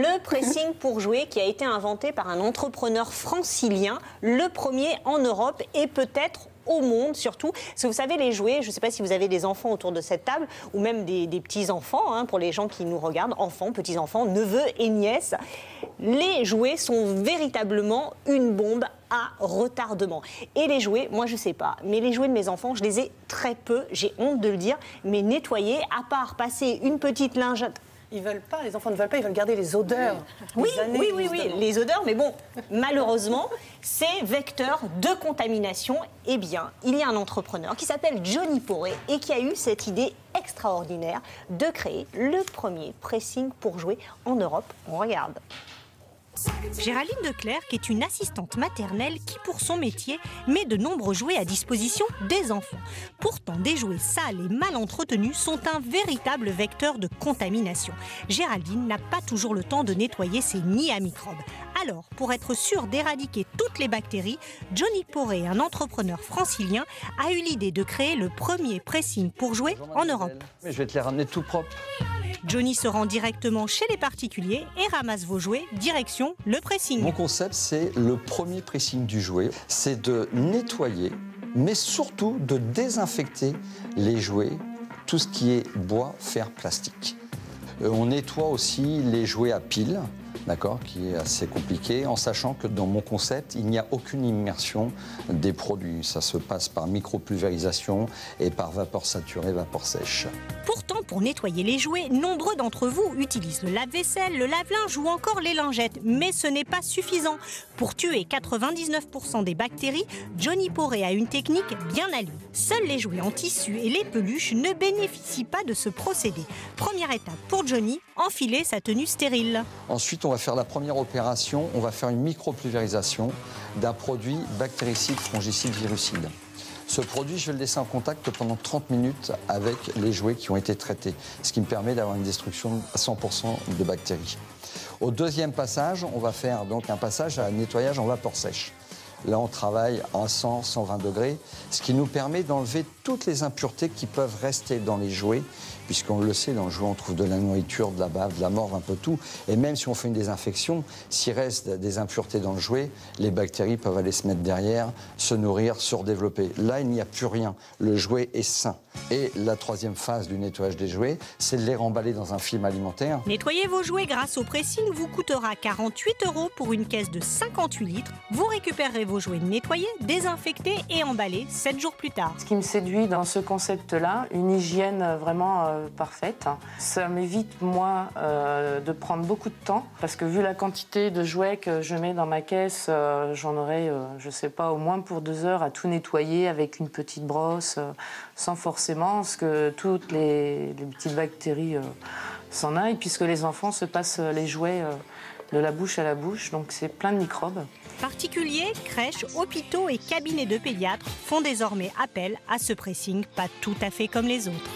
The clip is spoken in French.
Le pressing pour jouer qui a été inventé par un entrepreneur francilien, le premier en Europe et peut-être au monde surtout. Parce que vous savez, les jouets, je ne sais pas si vous avez des enfants autour de cette table ou même des petits-enfants, hein, pour les gens qui nous regardent, enfants, petits-enfants, neveux et nièces. Les jouets sont véritablement une bombe à retardement. Et les jouets, moi je ne sais pas, mais les jouets de mes enfants, je les ai très peu, j'ai honte de le dire, mais nettoyés, à part passer une petite lingette. Ils veulent pas, les enfants ne veulent pas, ils veulent garder les odeurs. Oui, les odeurs, mais bon, malheureusement, c'est vecteur de contamination. Eh bien, il y a un entrepreneur qui s'appelle Johnny Poré et qui a eu cette idée extraordinaire de créer le premier pressing pour jouer en Europe. On regarde. Géraldine Declercq est une assistante maternelle qui, pour son métier, met de nombreux jouets à disposition des enfants. Pourtant, des jouets sales et mal entretenus sont un véritable vecteur de contamination. Géraldine n'a pas toujours le temps de nettoyer ses nids à microbes. Alors, pour être sûre d'éradiquer toutes les bactéries, Johnny Poré, un entrepreneur francilien, a eu l'idée de créer le premier pressing pour jouets en Europe. Mais je vais te les ramener tout propres. Johnny se rend directement chez les particuliers et ramasse vos jouets, direction le pressing. Mon concept, c'est le premier pressing du jouet. C'est de nettoyer, mais surtout de désinfecter les jouets, tout ce qui est bois, fer, plastique. On nettoie aussi les jouets à piles, d'accord, qui est assez compliqué, en sachant que dans mon concept, il n'y a aucune immersion des produits. Ça se passe par micropulvérisation et par vapeur saturée, vapeur sèche. Pourtant, pour nettoyer les jouets, nombreux d'entre vous utilisent le lave-vaisselle, le lave-linge ou encore les lingettes. Mais ce n'est pas suffisant. Pour tuer 99% des bactéries, Johnny Poré a une technique bien à lui. Seuls les jouets en tissu et les peluches ne bénéficient pas de ce procédé. Première étape pour Johnny, enfiler sa tenue stérile. Ensuite, on va faire la première opération, on va faire une micropulvérisation d'un produit bactéricide, fongicide, virucide. Ce produit, je vais le laisser en contact pendant 30 minutes avec les jouets qui ont été traités, ce qui me permet d'avoir une destruction à 100% de bactéries. Au deuxième passage, on va faire donc un passage à nettoyage en vapeur sèche. Là, on travaille à 100, 120 degrés, ce qui nous permet d'enlever toutes les impuretés qui peuvent rester dans les jouets, puisqu'on le sait, dans le jouet, on trouve de la nourriture, de la bave, de la morve, un peu tout. Et même si on fait une désinfection, s'il reste des impuretés dans le jouet, les bactéries peuvent aller se mettre derrière, se nourrir, se redévelopper. Là, il n'y a plus rien. Le jouet est sain. Et la troisième phase du nettoyage des jouets, c'est de les remballer dans un film alimentaire. Nettoyer vos jouets grâce au pressing vous coûtera 48 € pour une caisse de 58 litres. Vous récupérerez vos jouets nettoyés, désinfectés et emballés 7 jours plus tard. Ce qui me séduit dans ce concept-là, une hygiène vraiment parfaite. Ça m'évite, moi, de prendre beaucoup de temps, parce que vu la quantité de jouets que je mets dans ma caisse, j'en aurais, je sais pas, au moins pour 2 heures à tout nettoyer avec une petite brosse, sans forcément que toutes les petites bactéries s'en aillent, puisque les enfants se passent les jouets de la bouche à la bouche, donc c'est plein de microbes. Particuliers, crèches, hôpitaux et cabinets de pédiatres font désormais appel à ce pressing pas tout à fait comme les autres.